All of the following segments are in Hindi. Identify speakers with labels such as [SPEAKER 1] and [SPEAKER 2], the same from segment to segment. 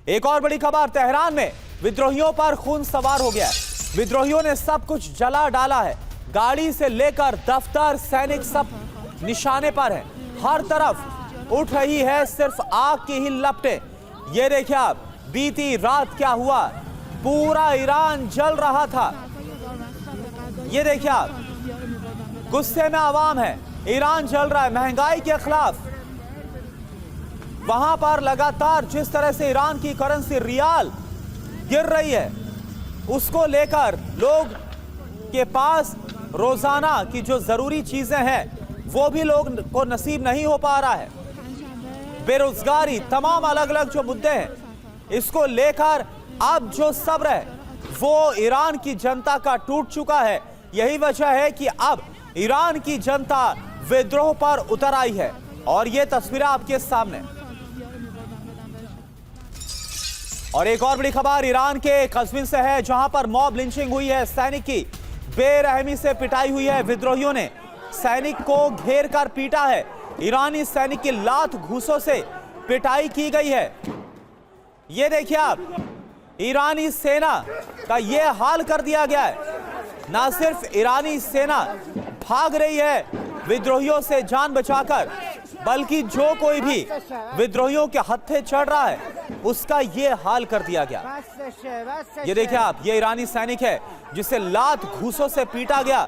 [SPEAKER 1] एक और बड़ी खबर, तेहरान में विद्रोहियों पर खून सवार हो गया है। विद्रोहियों ने सब कुछ जला डाला है। गाड़ी से लेकर दफ्तर, सैनिक सब निशाने पर है। हर तरफ उठ रही है सिर्फ आग की ही लपटें। ये देखिए आप, बीती रात क्या हुआ, पूरा ईरान जल रहा था। ये देखिए आप, गुस्से में आवाम है, ईरान जल रहा है महंगाई के खिलाफ। वहां पर लगातार जिस तरह से ईरान की करेंसी रियाल गिर रही है, उसको लेकर लोग के पास रोजाना की जो जरूरी चीजें हैं वो भी लोग को नसीब नहीं हो पा रहा है। बेरोजगारी, तमाम अलग अलग जो मुद्दे हैं, इसको लेकर अब जो सब्र है वो ईरान की जनता का टूट चुका है। यही वजह है कि अब ईरान की जनता विद्रोह पर उतर आई है और ये तस्वीरें आपके सामने। और एक और बड़ी खबर ईरान के कस्बिन से है, जहां पर मॉब लिंचिंग हुई है। सैनिक की बेरहमी से पिटाई हुई है। विद्रोहियों ने सैनिक को घेर कर पीटा है। ईरानी सैनिक की लात घूसों से पिटाई की गई है। ये देखिए आप, ईरानी सेना का ये हाल कर दिया गया है। ना सिर्फ ईरानी सेना भाग रही है विद्रोहियों से जान बचाकर, बल्कि जो कोई भी विद्रोहियों के हत्थे चढ़ रहा है उसका ये हाल कर दिया गया। ये देखिए आप, ये ईरानी सैनिक है जिसे लात घूसों से पीटा गया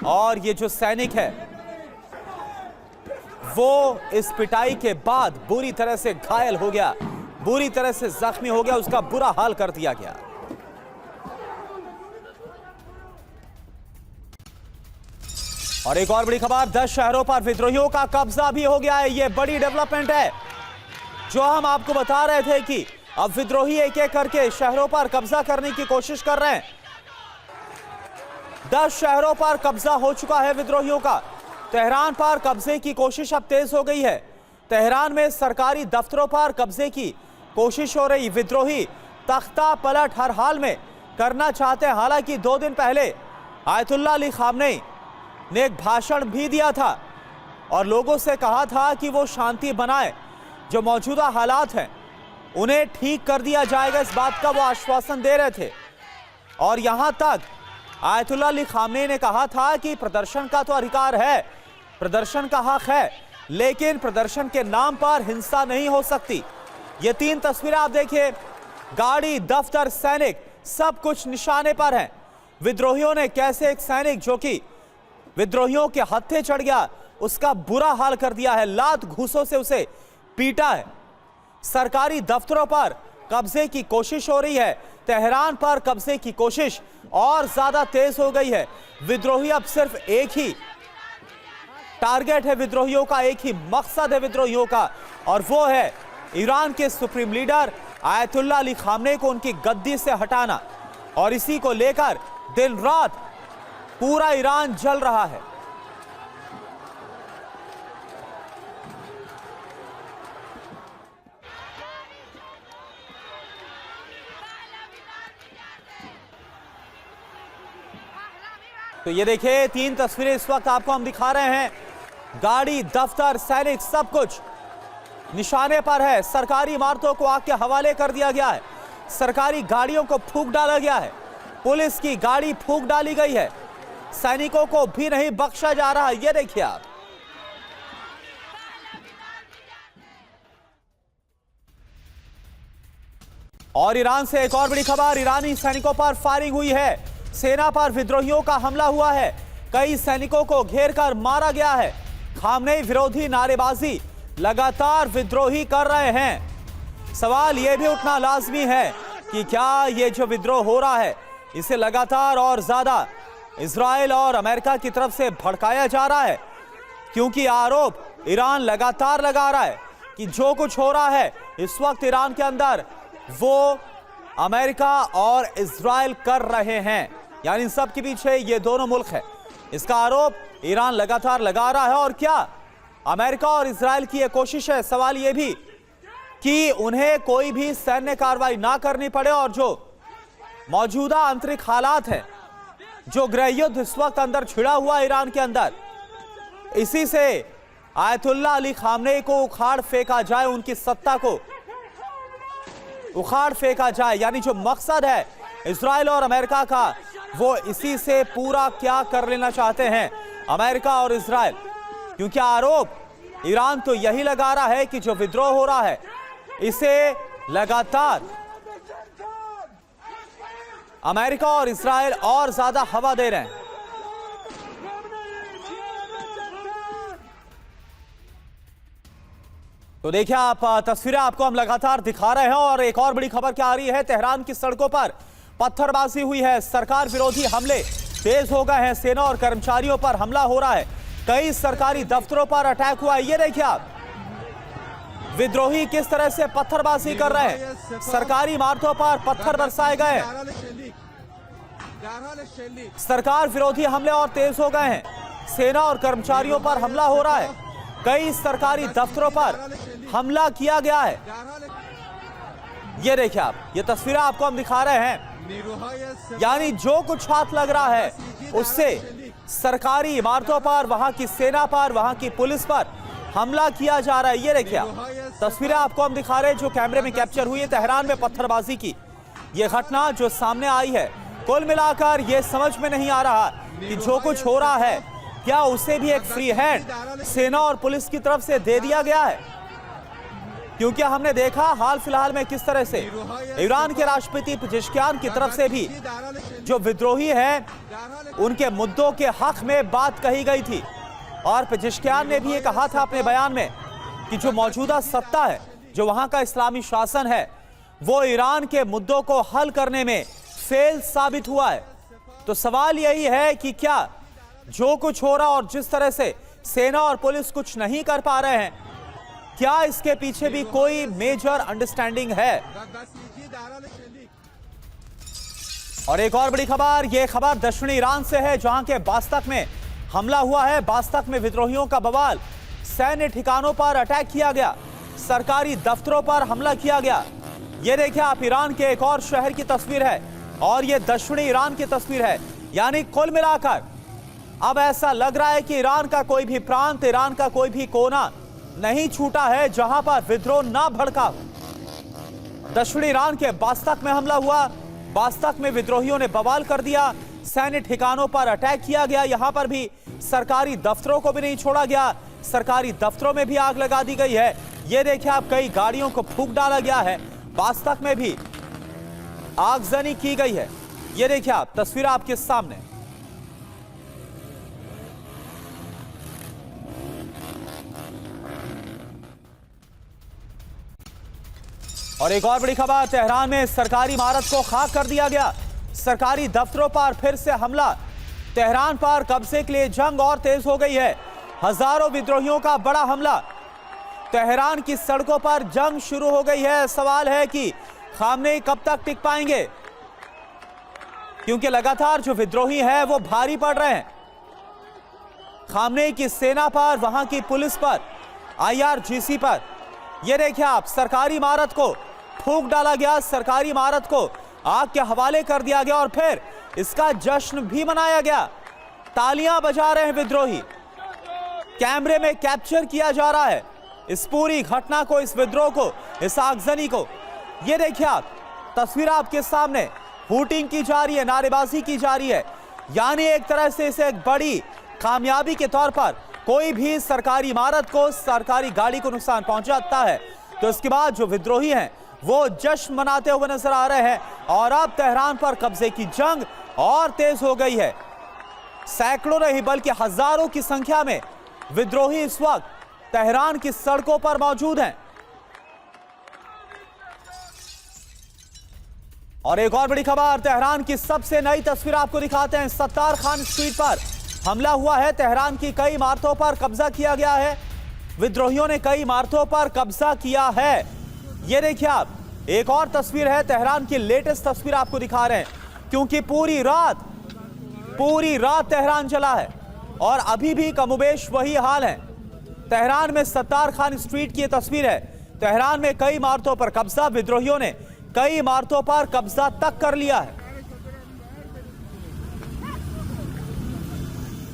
[SPEAKER 1] और ये जो सैनिक है वो इस पिटाई के बाद बुरी तरह से घायल हो गया, बुरी तरह से जख्मी हो गया, उसका बुरा हाल कर दिया गया। और एक और बड़ी खबर, 10 शहरों पर विद्रोहियों का कब्जा भी हो गया है। यह बड़ी डेवलपमेंट है जो हम आपको बता रहे थे कि अब विद्रोही एक एक करके शहरों पर कब्जा करने की कोशिश कर रहे हैं। 10 शहरों पर कब्जा हो चुका है विद्रोहियों का। तेहरान पर कब्जे की कोशिश अब तेज हो गई है। तेहरान में सरकारी दफ्तरों पर कब्जे की कोशिश हो रही। विद्रोही तख्ता पलट हर हाल में करना चाहते हैं। हालांकि 2 दिन पहले आयतुल्लाह अली खामनेई ने एक भाषण भी दिया था और लोगों से कहा था कि वो शांति बनाए, जो मौजूदा हालात हैं उन्हें ठीक कर दिया जाएगा, इस बात का वो आश्वासन दे रहे थे। और यहां तक आयतुल्लाह अली खामनेई ने कहा था कि प्रदर्शन का तो अधिकार है, प्रदर्शन का हक है, लेकिन प्रदर्शन के नाम पर हिंसा नहीं हो सकती। ये 3 तस्वीरें आप देखिए, गाड़ी, दफ्तर, सैनिक सब कुछ निशाने पर हैं। विद्रोहियों ने कैसे एक सैनिक जो कि विद्रोहियों के हत्थे चढ़ गया उसका बुरा हाल कर दिया है, लात घूसों से उसे पीटा है। सरकारी दफ्तरों पर कब्जे की कोशिश हो रही है। तेहरान पर कब्जे की कोशिश और ज्यादा तेज हो गई है। विद्रोही अब सिर्फ एक ही टारगेट है विद्रोहियों का, एक ही मकसद है विद्रोहियों का, और वो है ईरान के supreme leader Ayatollah Ali Khamenei को उनकी गद्दी से हटाना। और इसी को लेकर दिन रात पूरा ईरान जल रहा है। तो ये देखिए 3 तस्वीरें इस वक्त आपको हम दिखा रहे हैं। गाड़ी, दफ्तर, सैनिक सब कुछ निशाने पर है। सरकारी इमारतों को आग के हवाले कर दिया गया है। सरकारी गाड़ियों को फूंक डाला गया है। पुलिस की गाड़ी फूंक डाली गई है। सैनिकों को भी नहीं बख्शा जा रहा। ये देखिए आप, और ईरान से एक और बड़ी खबर, ईरानी सैनिकों पर फायरिंग हुई है। सेना पर विद्रोहियों का हमला हुआ है। कई सैनिकों को घेरकर मारा गया है। खामनेई विरोधी नारेबाजी लगातार विद्रोही कर रहे हैं। सवाल यह भी उठना लाजमी है कि क्या ये जो विद्रोह हो रहा है इसे लगातार और ज्यादा इजराइल और अमेरिका की तरफ से भड़काया जा रहा है, क्योंकि आरोप ईरान लगातार लगा रहा है कि जो कुछ हो रहा है इस वक्त ईरान के अंदर वो अमेरिका और इजराइल कर रहे हैं, यानी सब के पीछे ये दोनों मुल्क है। इसका आरोप ईरान लगातार लगा रहा है। और क्या अमेरिका और इजराइल की यह कोशिश है, सवाल यह भी कि उन्हें कोई भी सैन्य कार्रवाई ना करनी पड़े और जो मौजूदा आंतरिक हालात हैं, जो गृह युद्ध इस वक्त अंदर छिड़ा हुआ ईरान के अंदर, इसी से आयतुल्लाह अली खामनेई को उखाड़ फेंका जाए, उनकी सत्ता को उखाड़ फेंका जाए। यानी जो मकसद है इजराइल और अमेरिका का, वो इसी से पूरा क्या कर लेना चाहते हैं अमेरिका और इजराइल। क्योंकि आरोप ईरान तो यही लगा रहा है कि जो विद्रोह हो रहा है इसे लगातार अमेरिका और इजराइल और ज्यादा हवा दे रहे हैं। तो देखिए आप, तस्वीरें आपको हम लगातार दिखा रहे हैं। और एक और बड़ी खबर क्या आ रही है, तेहरान की सड़कों पर पत्थरबाजी हुई है, सरकार विरोधी हमले तेज हो गए हैं, सेना और कर्मचारियों पर हमला हो रहा है, कई सरकारी दफ्तरों पर अटैक हुआ है। ये देखिए आप, विद्रोही किस तरह से पत्थरबाजी कर रहे हैं, सरकारी इमारतों पर पत्थर बरसाए गए हैं, सरकार विरोधी हमले और तेज हो गए हैं, सेना और कर्मचारियों पर हमला हो रहा है, कई सरकारी दफ्तरों पर हमला किया गया है। ये देखिए आप, ये तस्वीरें आपको हम दिखा रहे हैं। यानी जो कुछ हाथ लग रहा है उससे सरकारी इमारतों पर, वहां की सेना पर, वहां की पुलिस पर हमला किया जा रहा है। ये देखिए आप, तस्वीरें आपको हम दिखा रहे हैं जो कैमरे में कैप्चर हुई है तेहरान में पत्थरबाजी की ये घटना जो सामने आई है। कुल मिलाकर ये समझ में नहीं आ रहा कि जो कुछ हो रहा है क्या उसे भी एक फ्री हैंड सेना और पुलिस की तरफ से दे दिया गया है। क्योंकि हमने देखा हाल फिलहाल में किस तरह से ईरान के राष्ट्रपति पेजेश्कियान की तरफ से भी जो विद्रोही हैं उनके मुद्दों के हक में बात कही गई थी। और पेजेश्कियान ने भी ये कहा था अपने बयान में कि जो मौजूदा सत्ता है, जो वहां का इस्लामी शासन है, वो ईरान के मुद्दों को हल करने में फेल साबित हुआ है। तो सवाल यही है कि क्या जो कुछ हो रहा और जिस तरह से सेना और पुलिस कुछ नहीं कर पा रहे हैं, क्या इसके पीछे भी कोई मेजर अंडरस्टैंडिंग है। और एक और बड़ी खबर, यह खबर दक्षिणी ईरान से है जहां के बास्तक में हमला हुआ है। बास्तक में विद्रोहियों का बवाल, सैन्य ठिकानों पर अटैक किया गया, सरकारी दफ्तरों पर हमला किया गया। यह देखिए आप, ईरान के एक और शहर की तस्वीर है और यह दक्षिणी ईरान की तस्वीर है। यानी कुल मिलाकर अब ऐसा लग रहा है कि ईरान का कोई भी प्रांत, ईरान का कोई भी कोना नहीं छूटा है जहां पर विद्रोह ना भड़का। दक्षिणी ईरान के बास्तक में हमला हुआ, बास्तक में विद्रोहियों ने बवाल कर दिया, सैन्य ठिकानों पर अटैक किया गया, यहां पर भी सरकारी दफ्तरों को भी नहीं छोड़ा गया, सरकारी दफ्तरों में भी आग लगा दी गई है। यह देखिए आप, कई गाड़ियों को फूंक डाला गया है, बास्तक में भी आगजनी की गई है। यह देखिए आप, तस्वीर आपके सामने। और एक और बड़ी खबर, तेहरान में सरकारी इमारत को खाक कर दिया गया, सरकारी दफ्तरों पर फिर से हमला, तेहरान पर कब्जे के लिए जंग और तेज हो गई है, हजारों विद्रोहियों का बड़ा हमला, तेहरान की सड़कों पर जंग शुरू हो गई है। सवाल है कि खामनेई कब तक टिक पाएंगे, क्योंकि लगातार जो विद्रोही हैं वो भारी पड़ रहे हैं खामनेई की सेना पर, वहां की पुलिस पर, IRGC पर। यह देखिए आप, सरकारी इमारत को फूंक डाला गया, सरकारी इमारत को आग के हवाले कर दिया गया और फिर इसका जश्न भी मनाया गया, तालियां बजा रहे हैं विद्रोही, कैमरे में कैप्चर किया जा रहा है इस पूरी घटना को, इस विद्रोह को, इस आगजनी को। यह देखिए आप, तस्वीर आपके सामने, हूटिंग की जा रही है, नारेबाजी की जा रही है। यानी एक तरह से इसे एक बड़ी कामयाबी के तौर पर कोई भी सरकारी इमारत को, सरकारी गाड़ी को नुकसान पहुंचाता है तो इसके बाद जो विद्रोही हैं वो जश्न मनाते हुए नजर आ रहे हैं। और अब तेहरान पर कब्जे की जंग और तेज हो गई है, सैकड़ों नहीं बल्कि हजारों की संख्या में विद्रोही इस वक्त तेहरान की सड़कों पर मौजूद हैं। और एक और बड़ी खबर, तेहरान की सबसे नई तस्वीर आपको दिखाते हैं। सत्तार खान स्ट्रीट पर हमला हुआ है, तेहरान की कई इमारतों पर कब्जा किया गया है, विद्रोहियों ने कई इमारतों पर कब्जा किया है। ये देखिए आप, एक और तस्वीर है, तेहरान की लेटेस्ट तस्वीर आपको दिखा रहे हैं, क्योंकि पूरी रात तेहरान जला है और अभी भी कमोबेश वही हाल है। तेहरान में सत्तार खान स्ट्रीट की तस्वीर है, तेहरान में कई इमारतों पर कब्जा, विद्रोहियों ने कई इमारतों पर कब्जा तक कर लिया है।